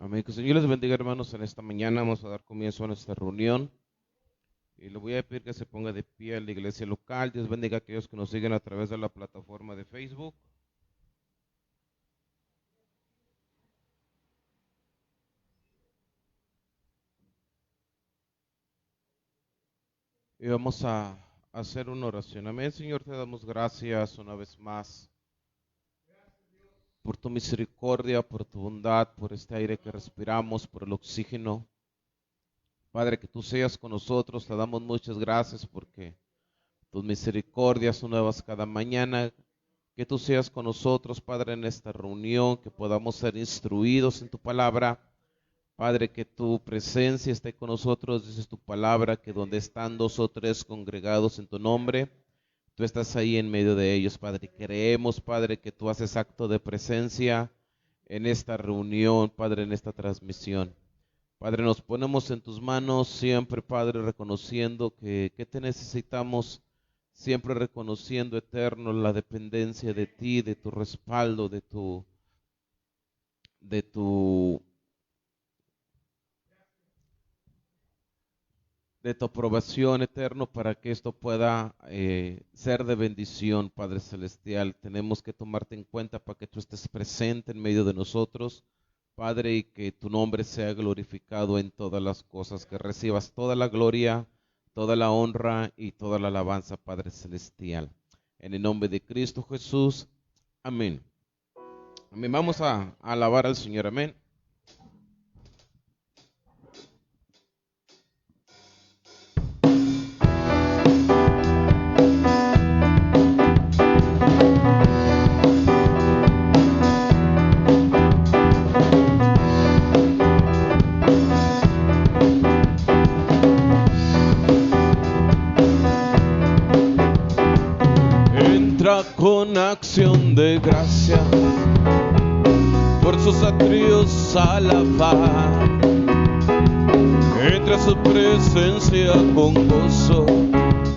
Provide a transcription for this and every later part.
Amén. Que el Señor les bendiga, hermanos. En esta mañana vamos a dar comienzo a nuestra reunión. Y le voy a pedir que se ponga de pie en la iglesia local. Dios bendiga a aquellos que nos siguen a través de la plataforma de Facebook. Y vamos a hacer una oración. Amén. Señor, te damos gracias una vez más por tu misericordia, por tu bondad, por este aire que respiramos, por el oxígeno. Padre, que tú seas con nosotros. Te damos muchas gracias porque tus misericordias son nuevas cada mañana. Que tú seas con nosotros, Padre, en esta reunión, que podamos ser instruidos en tu palabra. Padre, que tu presencia esté con nosotros, dices tu palabra, que donde están 2 o 3 congregados en tu nombre, tú estás ahí en medio de ellos, Padre. Creemos, Padre, que tú haces acto de presencia en esta reunión, Padre, en esta transmisión. Padre, nos ponemos en tus manos siempre, Padre, reconociendo que te necesitamos, siempre reconociendo, eterno, la dependencia de ti, de tu respaldo, de tu aprobación, eterno, para que esto pueda ser de bendición, Padre Celestial. Tenemos que tomarte en cuenta para que tú estés presente en medio de nosotros, Padre, y que tu nombre sea glorificado en todas las cosas, que recibas toda la gloria, toda la honra y toda la alabanza, Padre Celestial. En el nombre de Cristo Jesús, amén. Amén. Vamos a alabar al Señor, amén. Con acción de gracia por sus atrios alabar, entra a su presencia con gozo,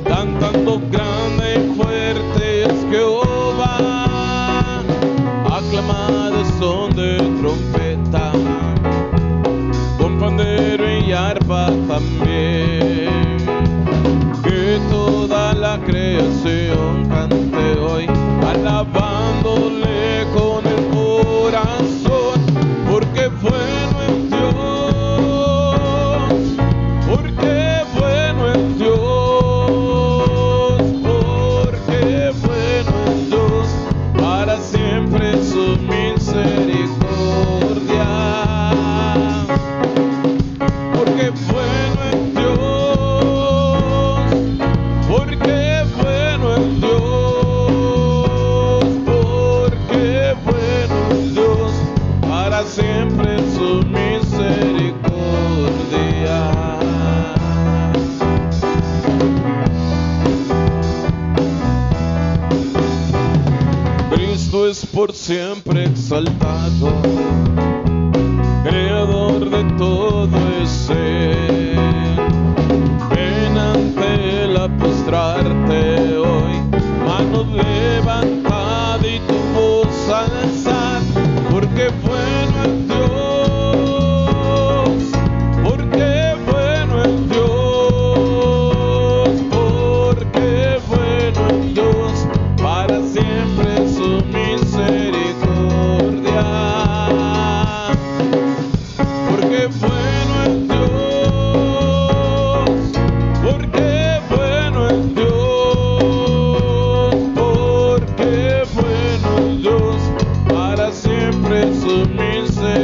cantando grande y fuerte es Jehová, aclamado son de trompeta, con pandero y arpa también, que toda la creación cante hoy, alabándole con el corazón, porque bueno es Dios, porque bueno es Dios, porque bueno es Dios, para siempre su misericordia, porque bueno es Dios, porque bueno es Dios. Siempre su misericordia. Cristo es por siempre exaltado, creador de todo es ser. Ven ante él a postrarte hoy, mano levantada y tu voz alzar, porque bueno es Dios, porque bueno es Dios, porque bueno es Dios, para siempre su misericordia, porque bueno es Dios, porque bueno es Dios, porque bueno es Dios, para siempre su misericordia.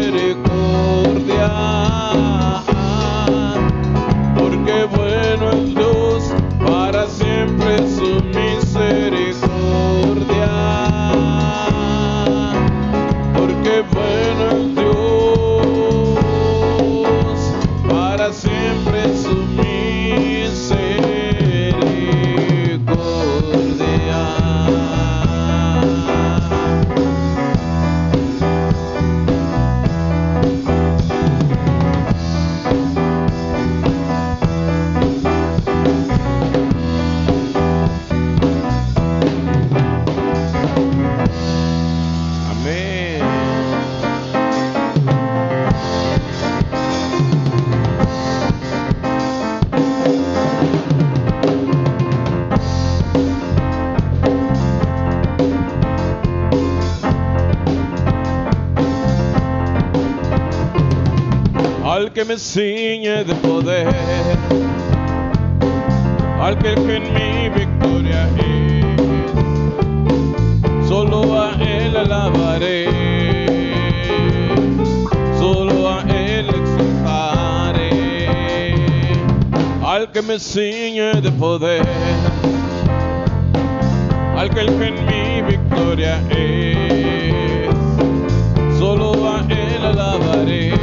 al que me ciñe de poder, al que en mi victoria es. Solo a Él alabaré, solo a Él exaltaré, al que me ciñe de poder, al que en mi victoria es. Solo a Él alabaré,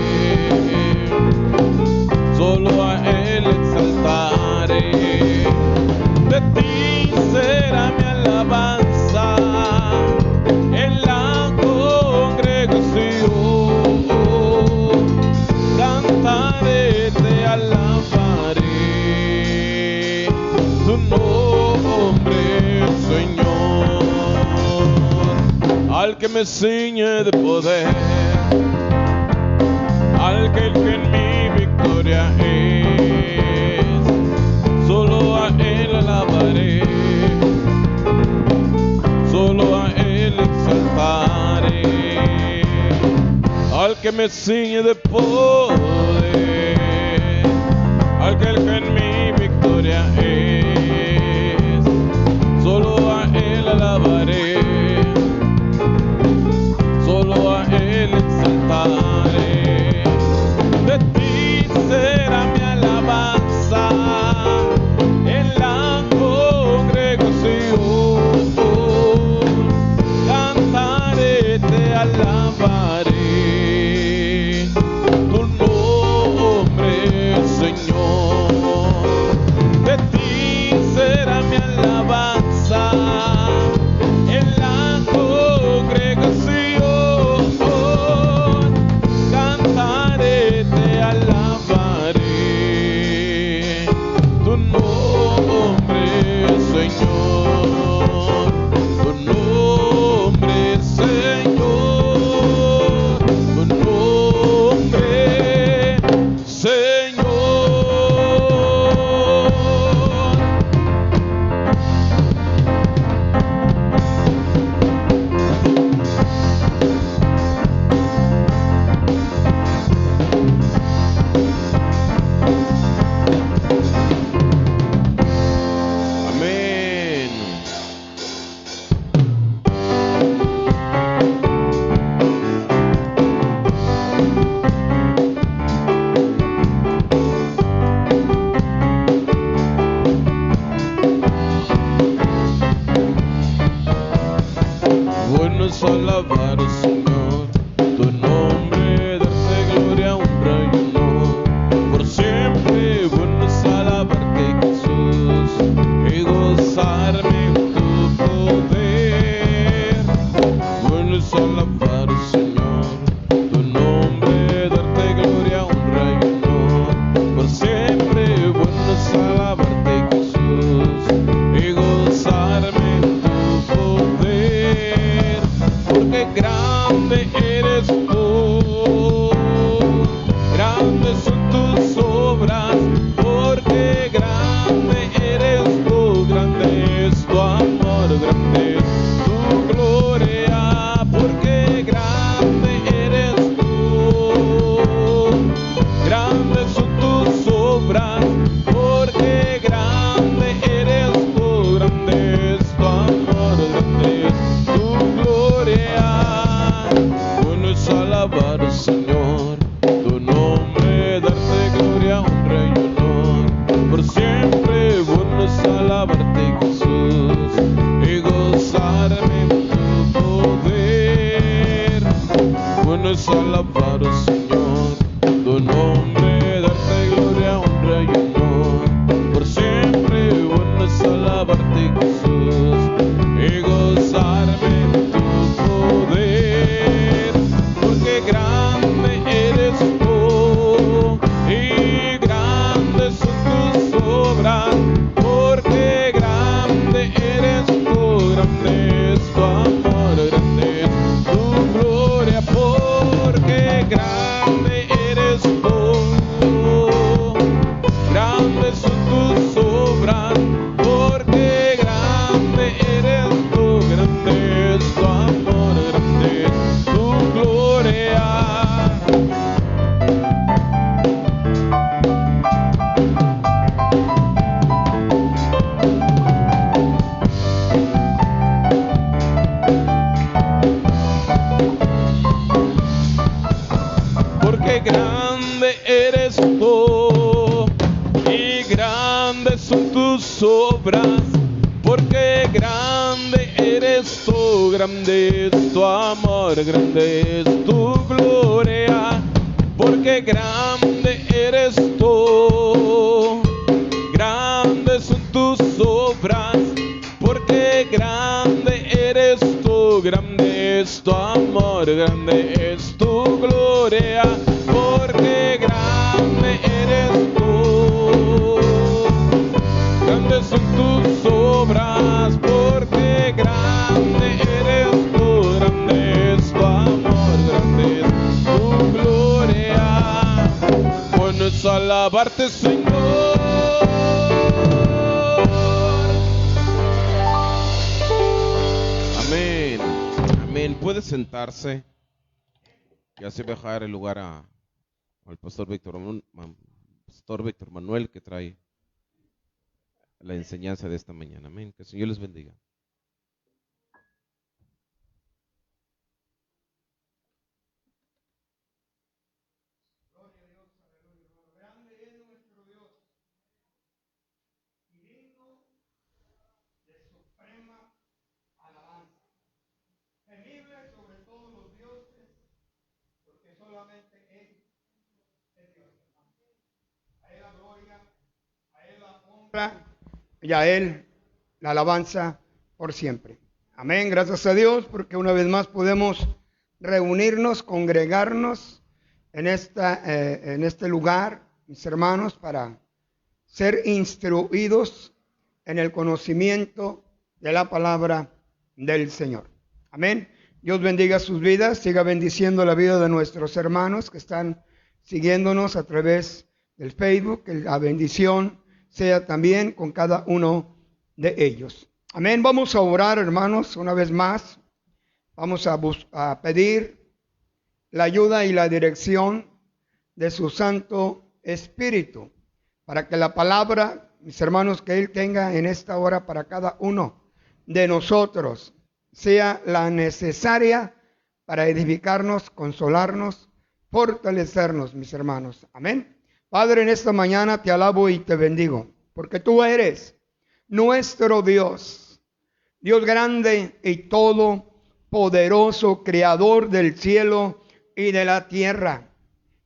solo a Él exaltaré. De ti será mi alabanza en la congregación. Cantaré, te alabaré tu nombre, Señor. Al que me ciñe de poder, al que en mi victoria es. Solo a Él alabaré, solo a Él exaltaré, al que me ciñe de poder, al que en mi victoria es. Solo a Él alabaré, solo a Él exaltaré. De ti será mi alabanza en la congregación. Cantaré, te alabaré tu nombre, Señor. De ti será mi alabanza en la congregación. Cantaré, te alabaré tu nombre, Señor. Tu nombre, Señor. Tu nombre, Señor. Amén. Bueno es alabar, Señor, tu nombre, darte gloria, honra y honor por siempre. Bueno es alabarte, Jesús, y gozarme en tu poder. Bueno es alabar, Señor, tu nombre, darte gloria, honra y honor por siempre. Bueno es alabarte, Jesús, y gozarme en tu poder, porque grande eres tú, grandes son tus obras, porque grande eres tú, grande es tu amor, grande es tu gloria, porque grande eres tú, grandes son tus obras, porque grande eres tú, grande es tu amor, grande es tu gloria. Bueno es alabar, Señor, tu nombre, darte gloria, honra y honor por siempre. Bueno es alabarte, Jesús, y gozarme en tu poder. Bueno es alabar, Señor, tu nombre, darte gloria, honra y honor por siempre. Bueno es alabarte, Jesús, y gozarme en tu poder, porque grande eres tú, y grandes son tus obras, porque grande eres tú, grande es tu amor, grande es tu gloria, porque grande eres tú, grandes son tus obras, porque grande grande eres tú, grande es tu amor, grande es tu gloria, porque grande eres tú. Grandes son tus obras, porque grande eres tú, grande es tu amor, grande es tu gloria, porque grande eres tú. Grandes son tus obras, porque grande eres tú, grande es tu amor, grande es tu gloria. Bueno es alabarte, Señor. Amén. Amén. Puede sentarse. Ya se va a dejar el lugar al pastor Víctor Manuel, que trae la enseñanza de esta mañana. Amén. Que el Señor les bendiga. Gloria a Dios, aleluya. Grande es nuestro Dios y digno de suprema alabanza. Temible sobre todos los dioses, porque solamente Él es Dios. A Él la gloria, a Él la honra y a Él la alabanza por siempre. Amén. Gracias a Dios porque una vez más podemos reunirnos, congregarnos en este lugar, mis hermanos, para ser instruidos en el conocimiento de la palabra del Señor. Amén. Dios bendiga sus vidas, siga bendiciendo la vida de nuestros hermanos que están siguiéndonos a través del Facebook. Que la bendición sea también con cada uno de ellos. Amén. Vamos a orar, hermanos, una vez más. Vamos a pedir la ayuda y la dirección de su Santo Espíritu, para que la palabra, mis hermanos, que Él tenga en esta hora para cada uno de nosotros, sea la necesaria para edificarnos, consolarnos, fortalecernos, mis hermanos. Amén. Padre, en esta mañana te alabo y te bendigo, porque tú eres nuestro Dios, Dios grande y todopoderoso, creador del cielo y de la tierra.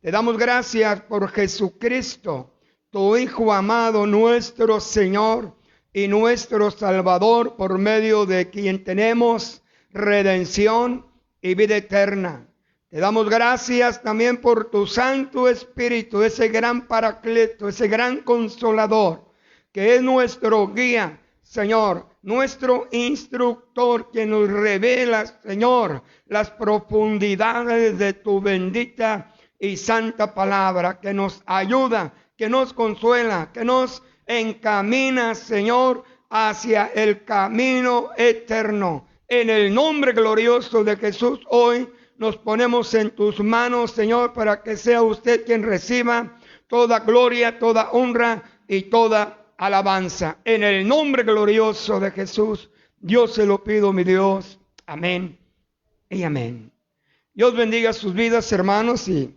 Te damos gracias por Jesucristo, tu Hijo amado, nuestro Señor y nuestro Salvador, por medio de quien tenemos redención y vida eterna. Te damos gracias también por tu Santo Espíritu, ese gran Paracleto, ese gran Consolador, que es nuestro guía, Señor, nuestro instructor, que nos revela, Señor, las profundidades de tu bendita y santa palabra, que nos ayuda, que nos consuela, que nos encamina, Señor, hacia el camino eterno. En el nombre glorioso de Jesús, hoy nos ponemos en tus manos, Señor, para que sea usted quien reciba toda gloria, toda honra y toda alabanza. En el nombre glorioso de Jesús, Dios se lo pido, mi Dios. Amén y amén. Dios bendiga sus vidas, hermanos, y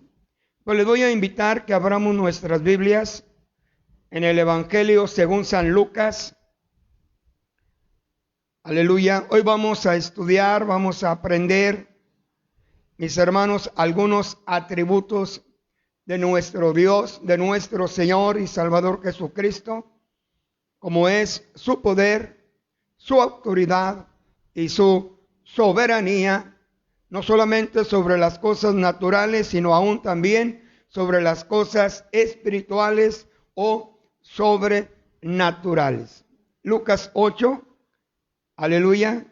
pues les voy a invitar que abramos nuestras Biblias en el Evangelio según San Lucas. Aleluya. Hoy vamos a estudiar, vamos a aprender, mis hermanos, algunos atributos de nuestro Dios, de nuestro Señor y Salvador Jesucristo, como es su poder, su autoridad y su soberanía, no solamente sobre las cosas naturales, sino aún también sobre las cosas espirituales o sobrenaturales. Lucas 8, aleluya,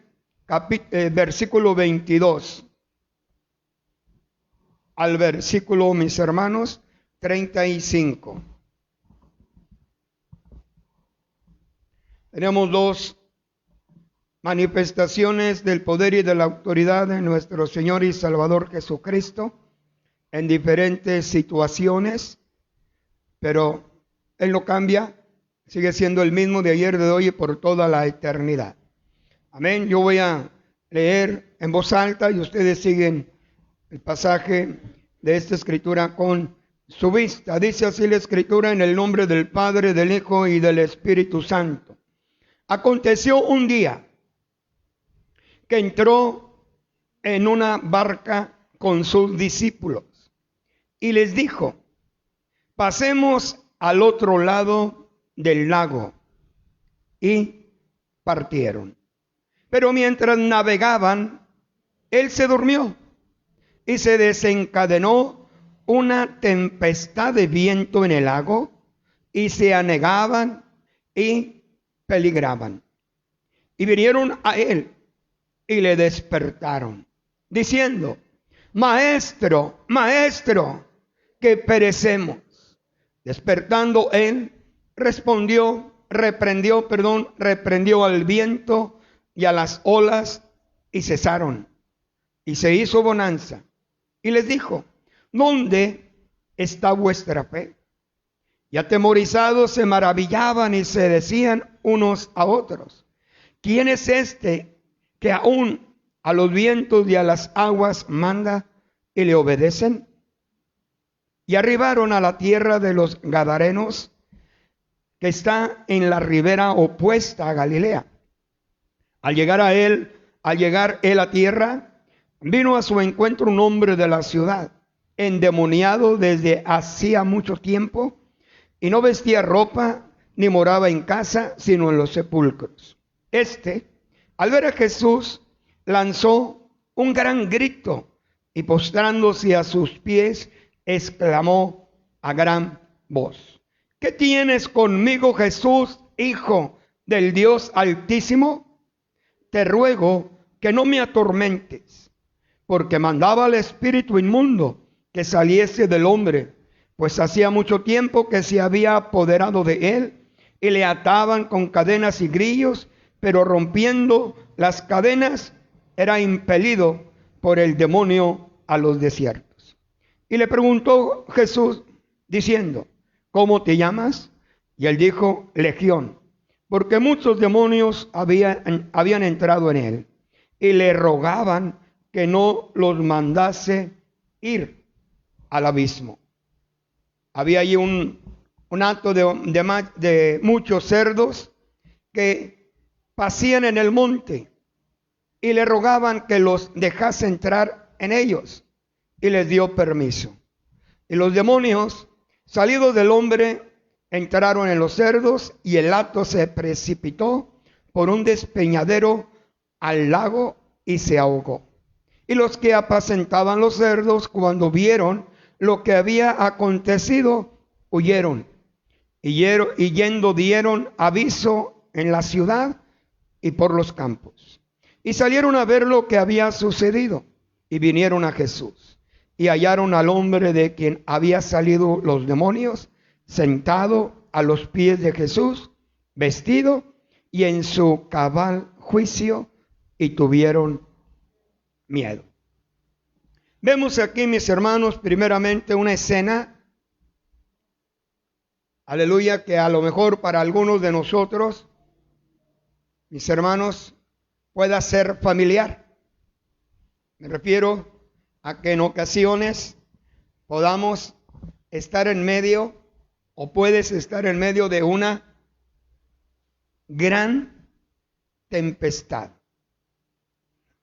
versículo 22 al versículo, mis hermanos, 35. Tenemos dos manifestaciones del poder y de la autoridad de nuestro Señor y Salvador Jesucristo en diferentes situaciones, pero Él no cambia, sigue siendo el mismo de ayer, de hoy y por toda la eternidad. Amén. Yo voy a leer en voz alta y ustedes siguen el pasaje de esta escritura con su vista. Dice así la escritura: en el nombre del Padre, del Hijo y del Espíritu Santo. Aconteció un día que entró en una barca con sus discípulos y les dijo: pasemos al otro lado del lago. Y partieron. Pero mientras navegaban, él se durmió y se desencadenó una tempestad de viento en el lago y se anegaban y peligraban. Y vinieron a él y le despertaron, diciendo: Maestro, maestro, que perecemos. Despertando él, reprendió al viento y a las olas, y cesaron. Y se hizo bonanza. Y les dijo: ¿dónde está vuestra fe? Y atemorizados se maravillaban y se decían unos a otros: ¿quién es este que aún a los vientos y a las aguas manda y le obedecen? Y arribaron a la tierra de los Gadarenos, que está en la ribera opuesta a Galilea. Al llegar él a tierra, vino a su encuentro un hombre de la ciudad, endemoniado desde hacía mucho tiempo, y no vestía ropa, ni moraba en casa, sino en los sepulcros. Al ver a Jesús, lanzó un gran grito, y postrándose a sus pies, exclamó a gran voz: ¿qué tienes conmigo, Jesús, Hijo del Dios Altísimo? Te ruego que no me atormentes. Porque mandaba al espíritu inmundo que saliese del hombre, pues hacía mucho tiempo que se había apoderado de él, y le ataban con cadenas y grillos, pero rompiendo las cadenas era impelido por el demonio a los desiertos. Y le preguntó Jesús diciendo: ¿cómo te llamas? Y él dijo: Legión, porque muchos demonios habían entrado en él, y le rogaban que no los mandase ir al abismo. Había allí un hato de muchos cerdos que pasían en el monte, y le rogaban que los dejase entrar en ellos. Y les dio permiso. Y los demonios, salidos del hombre, entraron en los cerdos, y el hato se precipitó por un despeñadero al lago y se ahogó. Y los que apacentaban los cerdos, cuando vieron lo que había acontecido, huyeron. Y yendo dieron aviso en la ciudad y por los campos. Y salieron a ver lo que había sucedido, y vinieron a Jesús. Y hallaron al hombre de quien había salido los demonios, sentado a los pies de Jesús, vestido y en su cabal juicio, y tuvieron miedo. Vemos aquí, mis hermanos, primeramente una escena, aleluya, que a lo mejor para algunos de nosotros, mis hermanos, pueda ser familiar. Me refiero a que en ocasiones podamos estar en medio, o puedes estar en medio de una gran tempestad.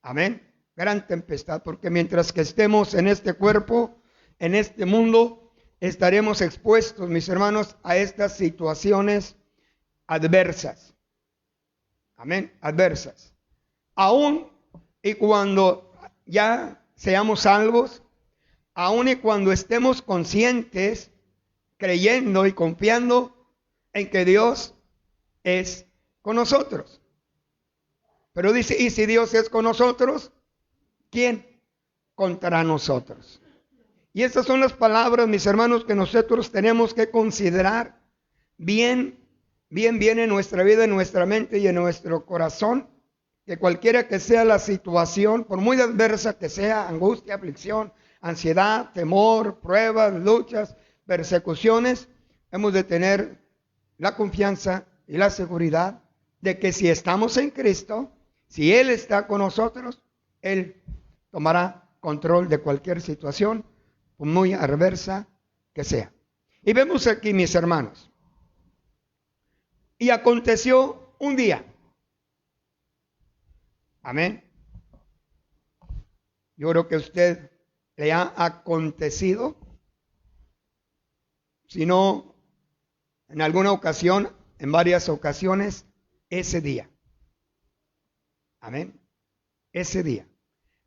Amén. Gran tempestad, porque mientras que estemos en este cuerpo, en este mundo, estaremos expuestos, mis hermanos, a estas situaciones adversas. Amén. Adversas. Aún y cuando ya seamos salvos, aun y cuando estemos conscientes, creyendo y confiando en que Dios es con nosotros. Pero dice: ¿y si Dios es con nosotros, quién contra nosotros? Y estas son las palabras, mis hermanos, que nosotros tenemos que considerar bien en nuestra vida, en nuestra mente y en nuestro corazón. Que cualquiera que sea la situación, por muy adversa que sea, angustia, aflicción, ansiedad, temor, pruebas, luchas, persecuciones, hemos de tener la confianza y la seguridad de que si estamos en Cristo, si Él está con nosotros, Él tomará control de cualquier situación, por muy adversa que sea. Y vemos aquí, mis hermanos, y aconteció un día. Amén. Yo creo que a usted le ha acontecido, si no en alguna ocasión, en varias ocasiones, ese día. Amén. Ese día.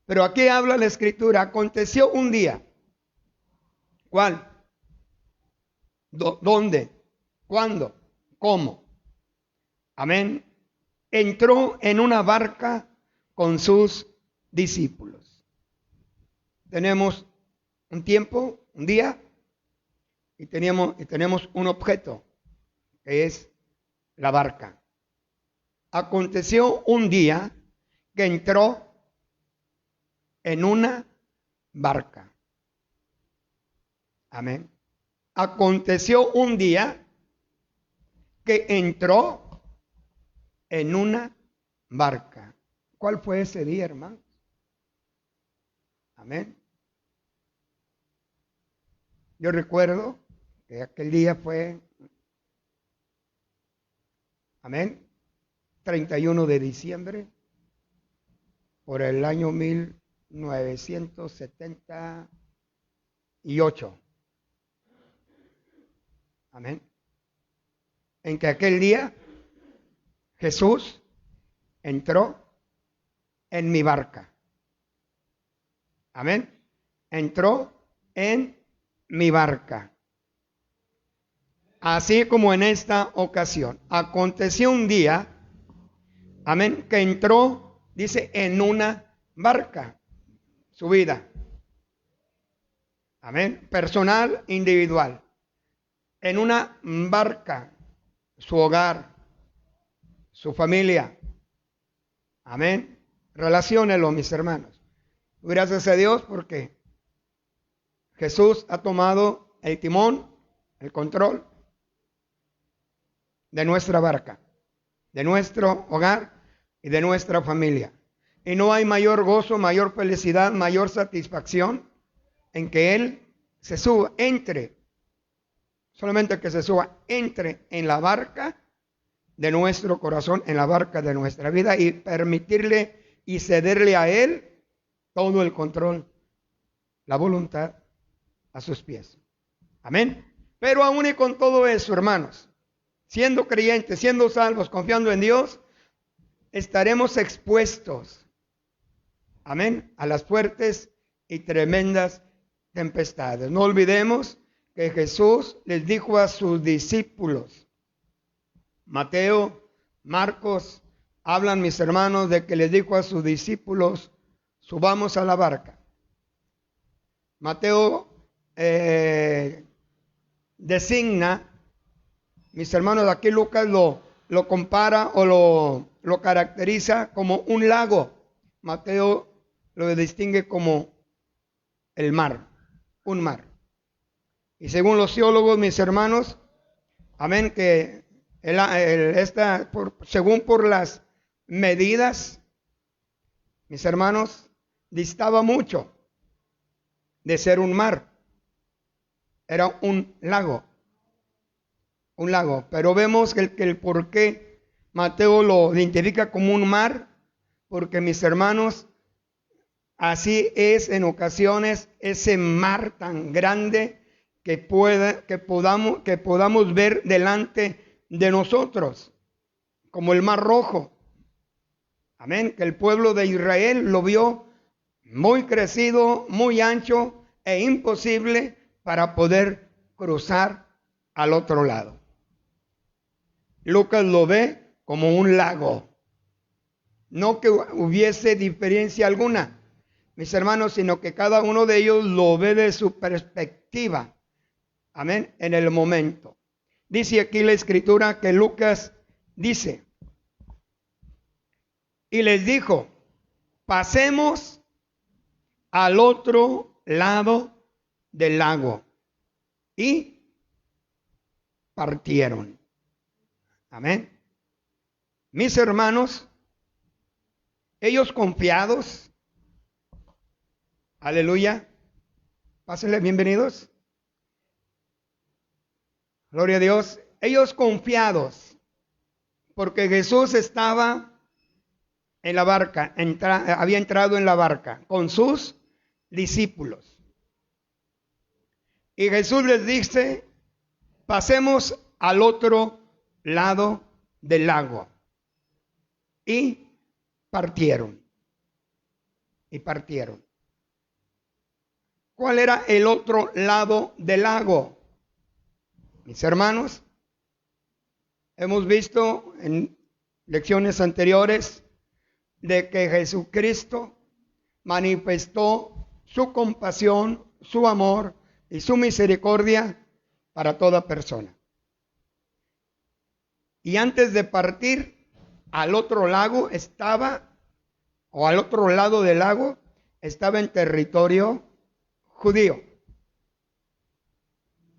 Pero aquí habla la Escritura, aconteció un día. ¿Cuál? ¿Dónde? ¿Cuándo? ¿Cómo? Amén. Entró en una barca con sus discípulos. Tenemos un tiempo, un día, y tenemos un objeto, que es la barca. Aconteció un día que entró en una barca. Amén. Aconteció un día que entró en una barca. ¿Cuál fue ese día, hermanos? Amén. Yo recuerdo que aquel día fue, amén, 31 de diciembre por el año 1978. Amén. En que aquel día Jesús entró en mi barca. Amén. Entró en mi barca. Así como en esta ocasión. Aconteció un día, amén, que entró, dice, en una barca. Su vida. Amén. Personal, individual. En una barca. Su hogar. Su familia. Amén. Relaciónelo, mis hermanos. Gracias a Dios porque Jesús ha tomado el timón, el control de nuestra barca, de nuestro hogar y de nuestra familia. Y no hay mayor gozo, mayor felicidad, mayor satisfacción en que Él se suba, entre, solamente que se suba, entre en la barca de nuestro corazón, en la barca de nuestra vida y permitirle y cederle a Él todo el control, la voluntad a sus pies. Amén. Pero aún y con todo eso, hermanos, siendo creyentes, siendo salvos, confiando en Dios, estaremos expuestos, amén, a las fuertes y tremendas tempestades. No olvidemos que Jesús les dijo a sus discípulos, Mateo, Marcos, hablan mis hermanos de que les dijo a sus discípulos, subamos a la barca. Mateo designa, mis hermanos, aquí Lucas lo compara o lo caracteriza como un lago. Mateo lo distingue como el mar, un mar. Y según los teólogos, mis hermanos, amén, que según por las medidas, mis hermanos, distaba mucho de ser un mar. Era un lago. Un lago. Pero vemos que el por qué Mateo lo identifica como un mar, porque mis hermanos, así es en ocasiones ese mar tan grande que podamos ver delante de nosotros, como el Mar Rojo. Amén, que el pueblo de Israel lo vio muy crecido, muy ancho e imposible para poder cruzar al otro lado. Lucas lo ve como un lago. No que hubiese diferencia alguna, mis hermanos, sino que cada uno de ellos lo ve de su perspectiva. Amén, en el momento. Dice aquí la Escritura que Lucas dice, y les dijo, pasemos al otro lado del lago. Y partieron. Amén. Mis hermanos, ellos confiados, aleluya, pásenle bienvenidos. Gloria a Dios. Ellos confiados, porque Jesús estaba en la barca, había entrado en la barca con sus discípulos. Y Jesús les dice, pasemos al otro lado del lago. Y partieron. Y partieron. ¿Cuál era el otro lado del lago? Mis hermanos, hemos visto en lecciones anteriores de que Jesucristo manifestó su compasión, su amor y su misericordia para toda persona. Y antes de partir al otro lago al otro lado del lago, estaba en territorio judío.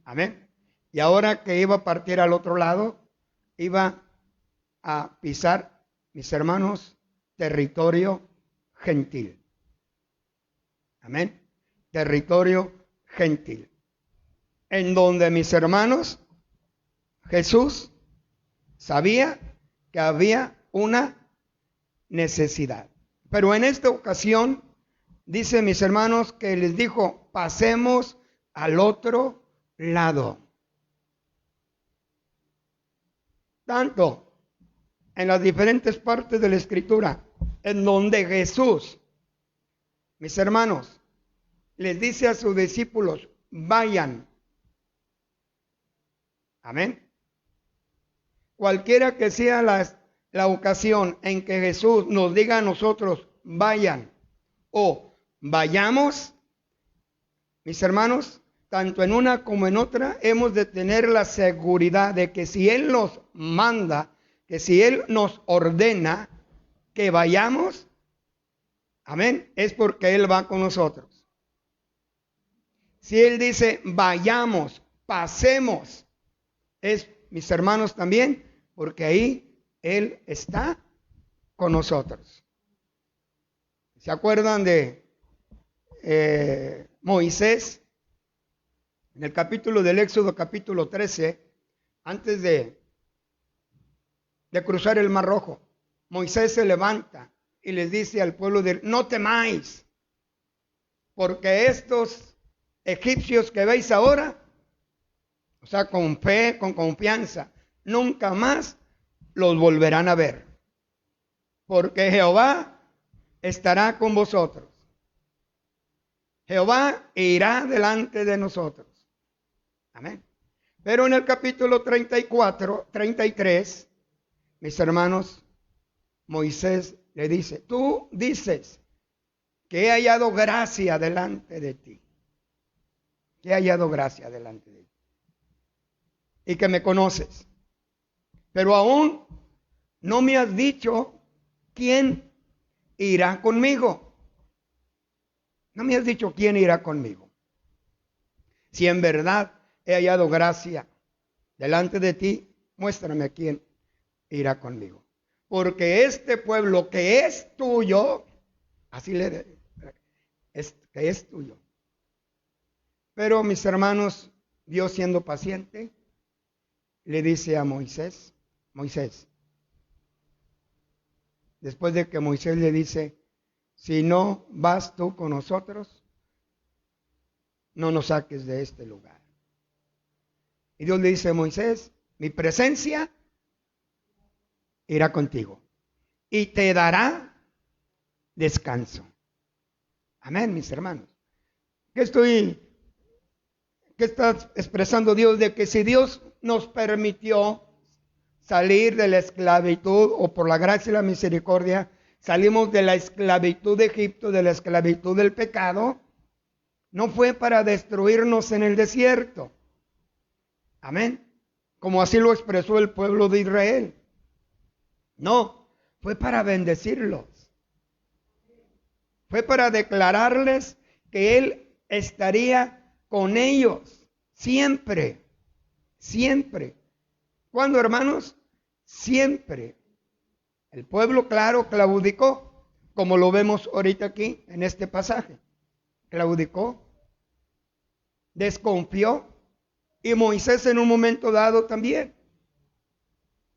Amén. Y ahora que iba a partir al otro lado, iba a pisar, mis hermanos, territorio gentil. Amén. Territorio gentil. En donde, mis hermanos, Jesús sabía que había una necesidad. Pero en esta ocasión, dice, mis hermanos, que les dijo, pasemos al otro lado. Tanto en las diferentes partes de la Escritura, en donde Jesús, mis hermanos, les dice a sus discípulos, vayan. Amén. Cualquiera que sea la ocasión en que Jesús nos diga a nosotros, vayan o vayamos, mis hermanos, tanto en una como en otra, hemos de tener la seguridad de que si Él nos manda, que si Él nos ordena que vayamos, amén, es porque Él va con nosotros. Si Él dice, vayamos, pasemos, es, mis hermanos, también, porque ahí Él está con nosotros. ¿Se acuerdan de Moisés? En el capítulo del Éxodo, capítulo 13, antes de cruzar el Mar Rojo, Moisés se levanta y les dice al pueblo de no temáis, porque estos egipcios que veis ahora, o sea, con fe, con confianza, nunca más los volverán a ver, porque Jehová estará con vosotros. Jehová irá delante de nosotros. Amén. Pero en el capítulo 33, mis hermanos, Moisés le dice, tú dices que he hallado gracia delante de ti. Que he hallado gracia delante de ti. Y que me conoces. Pero aún no me has dicho quién irá conmigo. No me has dicho quién irá conmigo. Si en verdad he hallado gracia delante de ti, muéstrame quién irá conmigo. Porque este pueblo que es tuyo, así que es tuyo. Pero mis hermanos, Dios siendo paciente, le dice a Moisés, después de que Moisés le dice, si no vas tú con nosotros, no nos saques de este lugar. Y Dios le dice a Moisés, mi presencia irá contigo y te dará descanso. Amén, mis hermanos. ¿Qué está expresando Dios? De que si Dios nos permitió salir de la esclavitud, o por la gracia y la misericordia, salimos de la esclavitud de Egipto, de la esclavitud del pecado, no fue para destruirnos en el desierto. Amén. Como así lo expresó el pueblo de Israel. No, fue para bendecirlos. Fue para declararles que Él estaría con ellos siempre, siempre. ¿Cuándo, hermanos? Siempre. El pueblo, claro, claudicó, como lo vemos ahorita aquí en este pasaje. Claudicó, desconfió, y Moisés en un momento dado también.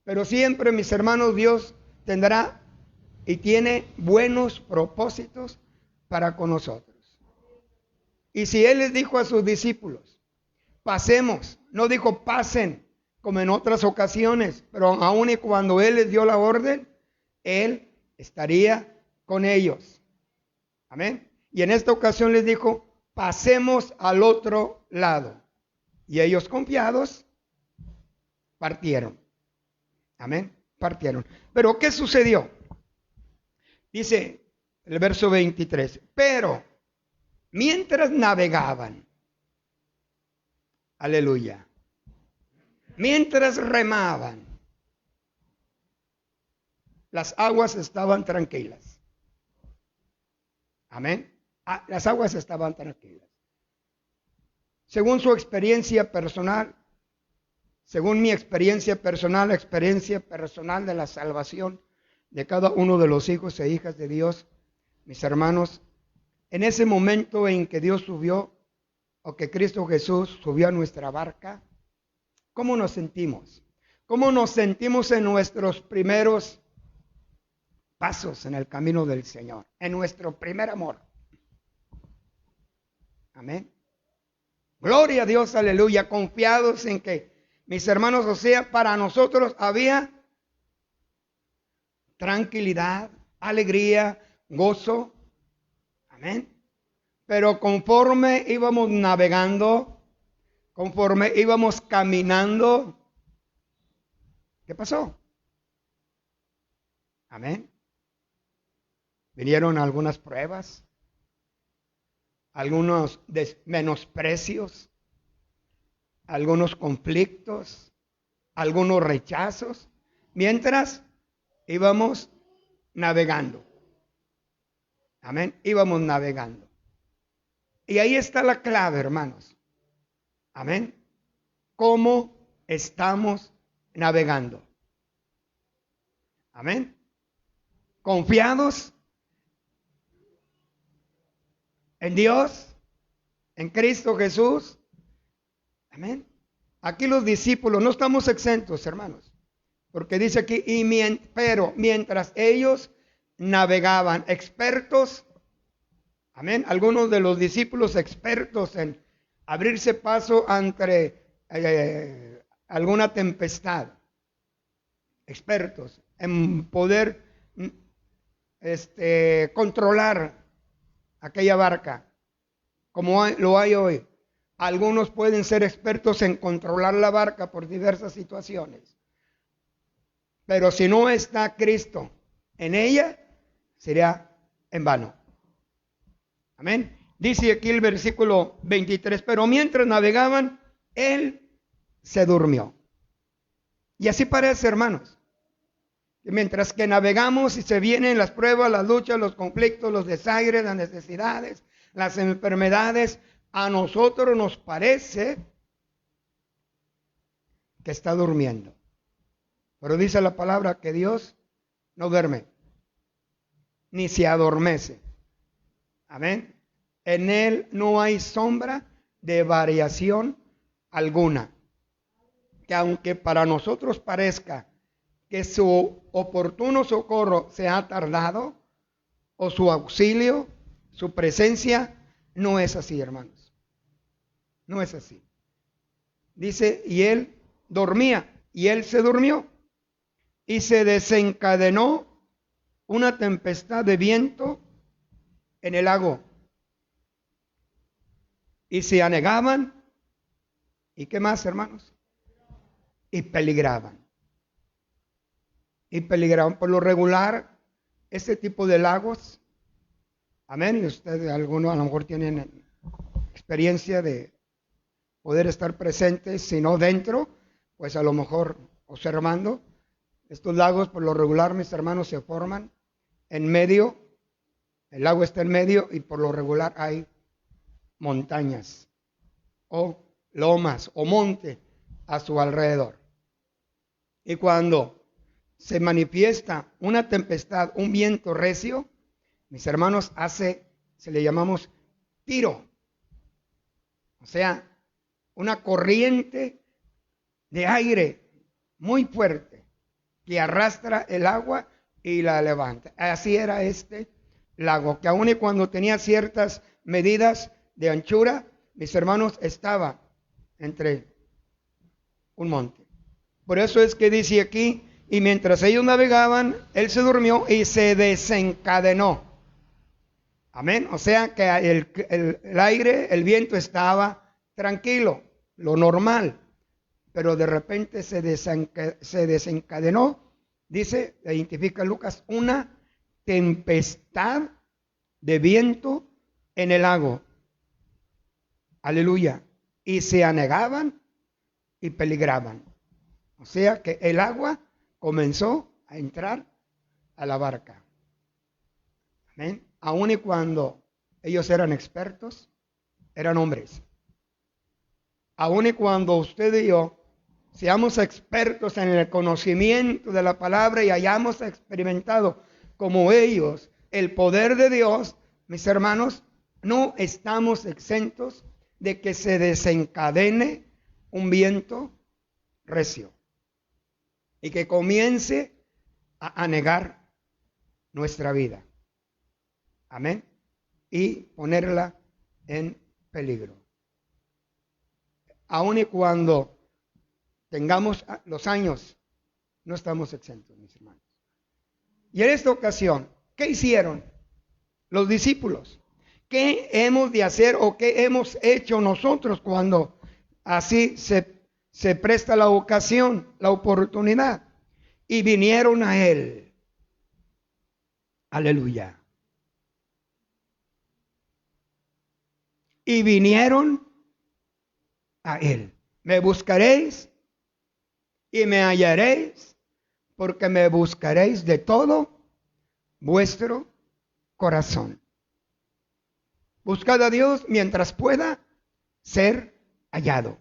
Pero siempre, mis hermanos, Dios tendrá y tiene buenos propósitos para con nosotros. Y si Él les dijo a sus discípulos, pasemos, no dijo pasen como en otras ocasiones, pero aún y cuando Él les dio la orden, Él estaría con ellos. Amén. Y en esta ocasión les dijo, pasemos al otro lado. Y ellos, confiados, partieron. Amén. Partieron. Pero ¿qué sucedió? Dice el verso 23. Pero mientras navegaban, aleluya, mientras remaban, las aguas estaban tranquilas. Amén. Las aguas estaban tranquilas. Según su experiencia personal, según mi experiencia personal, la experiencia personal de la salvación de cada uno de los hijos e hijas de Dios, mis hermanos, en ese momento en que Dios subió, o que Cristo Jesús subió a nuestra barca, ¿cómo nos sentimos? ¿Cómo nos sentimos en nuestros primeros pasos en el camino del Señor? En nuestro primer amor. Amén. Gloria a Dios, aleluya, confiados en que, mis hermanos, o sea, para nosotros había tranquilidad, alegría, gozo. Amén. Pero conforme íbamos navegando, conforme íbamos caminando, ¿qué pasó? Amén. Vinieron algunas pruebas, algunos menosprecios, algunos conflictos, algunos rechazos, mientras íbamos navegando. Amén. Íbamos navegando. Y ahí está la clave, hermanos. Amén. ¿Cómo estamos navegando? Amén. Confiados en Dios, en Cristo Jesús. Amén. Aquí los discípulos no estamos exentos, hermanos, porque dice aquí, pero mientras ellos navegaban, expertos, amén, algunos de los discípulos expertos en abrirse paso ante alguna tempestad, expertos en poder controlar aquella barca, como lo hay hoy. Algunos pueden ser expertos en controlar la barca por diversas situaciones, pero si no está Cristo en ella, sería en vano. Amén. Dice aquí el versículo 23, pero mientras navegaban, Él se durmió. Y así parece, hermanos, que mientras que navegamos y se vienen las pruebas, las luchas, los conflictos, los desaires, las necesidades, las enfermedades, a nosotros nos parece que está durmiendo. Pero dice la palabra que Dios no duerme, ni se adormece. Amén. En Él no hay sombra de variación alguna. Que aunque para nosotros parezca que su oportuno socorro se ha tardado, o su auxilio, su presencia, no es así, hermanos. No es así. Dice, y Él dormía, y Él se durmió, y se desencadenó una tempestad de viento en el lago. Y se anegaban. ¿Y qué más, hermanos? Y peligraban. Y peligraban. Por lo regular, este tipo de lagos, amén, y ustedes, algunos a lo mejor tienen experiencia de poder estar presentes, si no dentro, pues a lo mejor observando. Estos lagos, por lo regular, mis hermanos, se forman en medio. El lago está en medio y por lo regular hay montañas o lomas o monte a su alrededor. Y cuando se manifiesta una tempestad, un viento recio, mis hermanos, se le llamamos tiro. O sea, una corriente de aire muy fuerte que arrastra el agua y la levanta. Así era este lago, que aun y cuando tenía ciertas medidas de anchura, mis hermanos, estaba entre un monte. Por eso es que dice aquí, y mientras ellos navegaban, él se durmió y se desencadenó. Amén. O sea que el aire, el viento estaba tranquilo, lo normal. Pero de repente se desencadenó, dice, identifica Lucas, una tempestad de viento en el lago. Aleluya. Y se anegaban y peligraban. O sea que el agua comenzó a entrar a la barca. Amén. Aun y cuando ellos eran expertos, eran hombres. Aun y cuando usted y yo seamos expertos en el conocimiento de la palabra y hayamos experimentado como ellos el poder de Dios, mis hermanos, no estamos exentos de que se desencadene un viento recio y que comience a anegar nuestra vida. Amén. Y ponerla en peligro. Aun y cuando tengamos los años, no estamos exentos, mis hermanos. Y en esta ocasión, ¿qué hicieron los discípulos? ¿Qué hemos de hacer o qué hemos hecho nosotros cuando así se presta la ocasión, la oportunidad? Y vinieron a él. Aleluya. Y vinieron a él. Me buscaréis y me hallaréis, porque me buscaréis de todo vuestro corazón. Buscad a Dios mientras pueda ser hallado.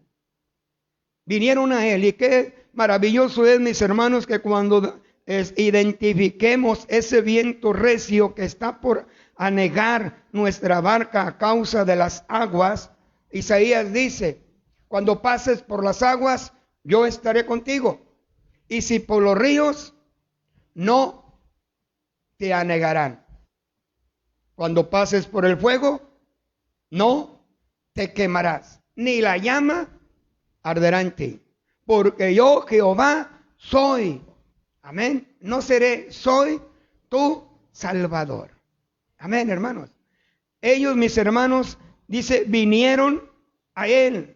Vinieron a él, y qué maravilloso es, mis hermanos, que cuando identifiquemos ese viento recio que está por anegar nuestra barca a causa de las aguas, Isaías dice, cuando pases por las aguas, yo estaré contigo. Y si por los ríos, no te anegarán. Cuando pases por el fuego, no te quemarás, ni la llama arderá en ti. Porque yo, Jehová, soy. Amén. No seré, soy tu Salvador. Amén, hermanos. Ellos, mis hermanos, dice, vinieron a él.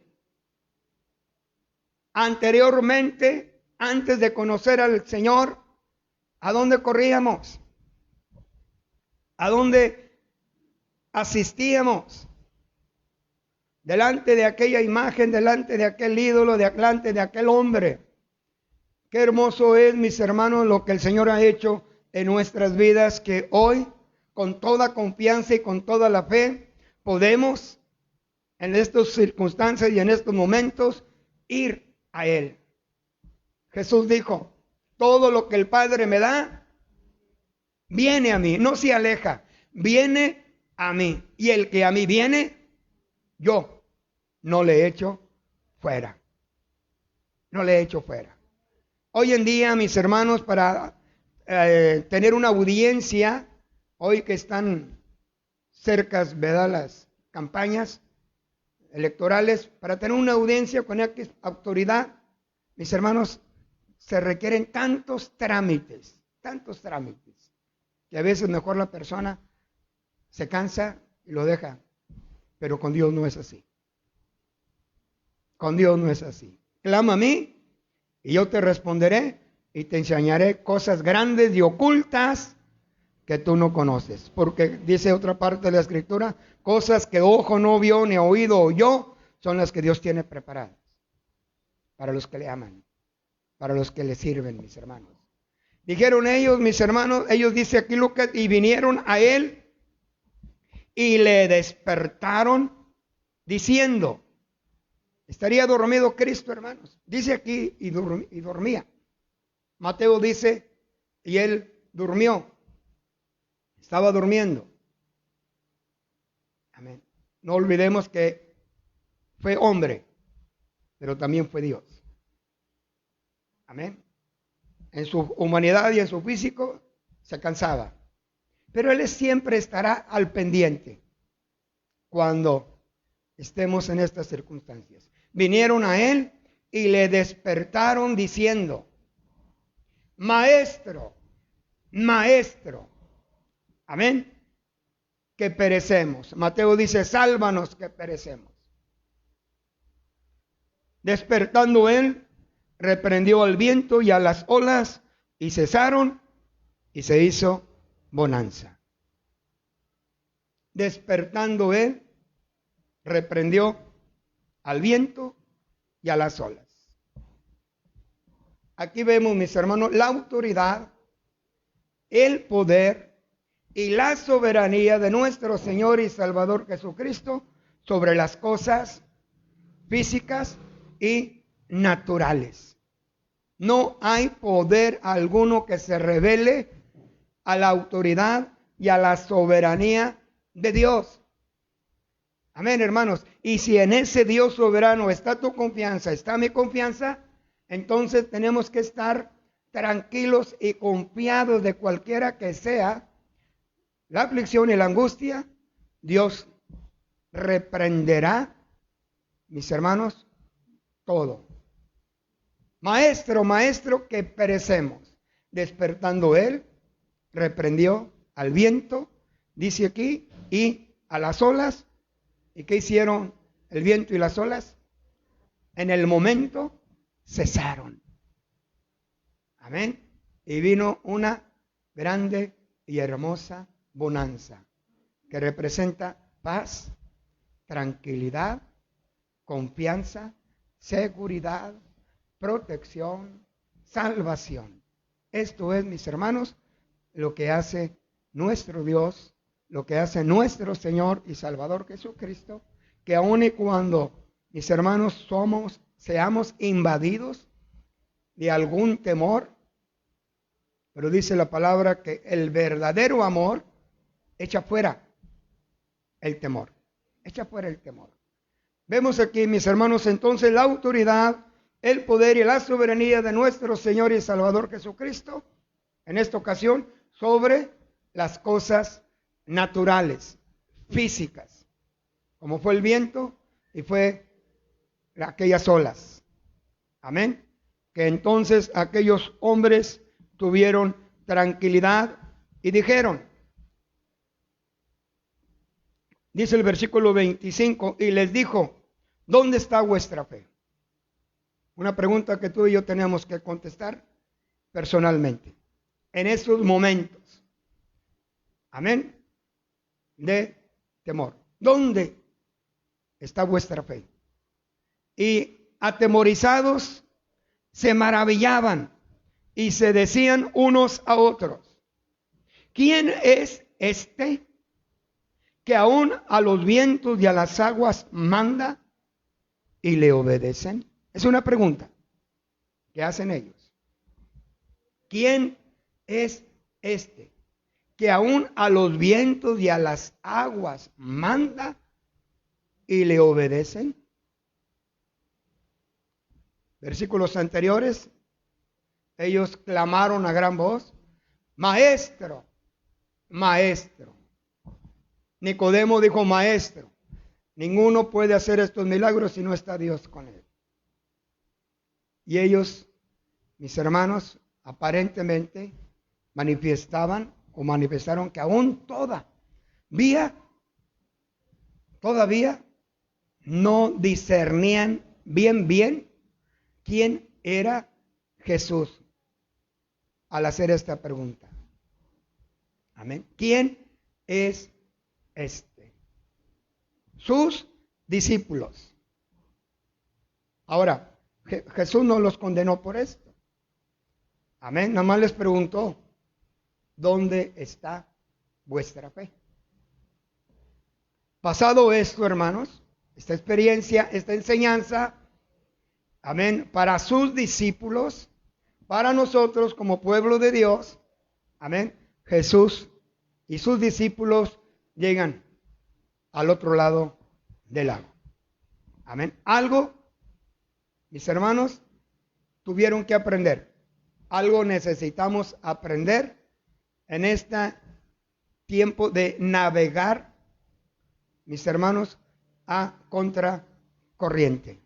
Anteriormente, antes de conocer al Señor, ¿a dónde corríamos? ¿A dónde asistíamos? Delante de aquella imagen, delante de aquel ídolo, delante de aquel hombre. Qué hermoso es, mis hermanos, lo que el Señor ha hecho en nuestras vidas, que hoy, con toda confianza y con toda la fe, podemos, en estas circunstancias y en estos momentos, ir a él. Jesús dijo, todo lo que el Padre me da, viene a mí, no se aleja, viene a mí. Y el que a mí viene, yo no le echo fuera. No le echo fuera. Hoy en día, mis hermanos, para tener una audiencia, hoy que están cerca, ¿verdad?, las campañas electorales, para tener una audiencia con autoridad, mis hermanos, se requieren tantos trámites, que a veces mejor la persona se cansa y lo deja. Pero con Dios no es así. Con Dios no es así. Clama a mí y yo te responderé y te enseñaré cosas grandes y ocultas que tú no conoces. Porque dice otra parte de la Escritura, cosas que ojo no vio ni oído oyó, son las que Dios tiene preparadas para los que le aman, para los que le sirven, mis hermanos. Dijeron ellos, mis hermanos, ellos dice aquí Lucas, y vinieron a él y le despertaron diciendo, estaría dormido Cristo, hermanos. Dice aquí y dormía. Mateo dice, y él durmió. Estaba durmiendo. Amén. No olvidemos que fue hombre, pero también fue Dios. Amén. En su humanidad y en su físico se cansaba. Pero Él siempre estará al pendiente cuando estemos en estas circunstancias. Vinieron a Él y le despertaron diciendo: Maestro, Maestro. Amén. Que perecemos. Mateo dice: sálvanos que perecemos. Despertando Él, reprendió al viento y a las olas, y cesaron, y se hizo bonanza. Despertando Él, reprendió al viento y a las olas. Aquí vemos, mis hermanos, la autoridad, el poder y la soberanía de nuestro Señor y Salvador Jesucristo sobre las cosas físicas y naturales. No hay poder alguno que se revele a la autoridad y a la soberanía de Dios. Amén, hermanos. Y si en ese Dios soberano está tu confianza, está mi confianza, entonces tenemos que estar tranquilos y confiados de cualquiera que sea la aflicción y la angustia. Dios reprenderá, mis hermanos, todo. Maestro, maestro, que perecemos. Despertando Él, reprendió al viento, dice aquí, y a las olas. ¿Y qué hicieron el viento y las olas? En el momento cesaron. Amén. Y vino una grande y hermosa bonanza que representa paz, tranquilidad, confianza, seguridad, protección, salvación. Esto es, mis hermanos, lo que hace nuestro Dios, lo que hace nuestro Señor y Salvador Jesucristo, que aun y cuando, mis hermanos, seamos invadidos de algún temor, pero dice la palabra que el verdadero amor echa fuera el temor. Echa fuera el temor. Vemos aquí, mis hermanos, entonces la autoridad, el poder y la soberanía de nuestro Señor y Salvador Jesucristo, en esta ocasión, sobre las cosas naturales, físicas, como fue el viento y fue aquellas olas. Amén. Que entonces aquellos hombres tuvieron tranquilidad y dijeron, dice el versículo 25, y les dijo: ¿dónde está vuestra fe? Una pregunta que tú y yo tenemos que contestar personalmente en esos momentos. Amén. De temor. ¿Dónde está vuestra fe? Y atemorizados se maravillaban y se decían unos a otros: ¿quién es este que aún a los vientos y a las aguas manda y le obedecen? Es una pregunta que hacen ellos. ¿Quién es este que aún a los vientos y a las aguas manda y le obedecen? Versículos anteriores, ellos clamaron a gran voz: Maestro, Maestro. Nicodemo dijo: Maestro, ninguno puede hacer estos milagros si no está Dios con él. Y ellos, mis hermanos, aparentemente manifestaron que aún todavía no discernían bien quién era Jesús al hacer esta pregunta. Amén. ¿Quién es este? Sus discípulos. Ahora, Jesús no los condenó por esto. Amén. Nada más les preguntó: ¿dónde está vuestra fe? Pasado esto, hermanos, esta experiencia, esta enseñanza, amén, para sus discípulos, para nosotros como pueblo de Dios, amén, Jesús y sus discípulos llegan al otro lado del lago. Amén. Algo, mis hermanos, tuvieron que aprender. Algo necesitamos aprender en este tiempo de navegar, mis hermanos, a contracorriente.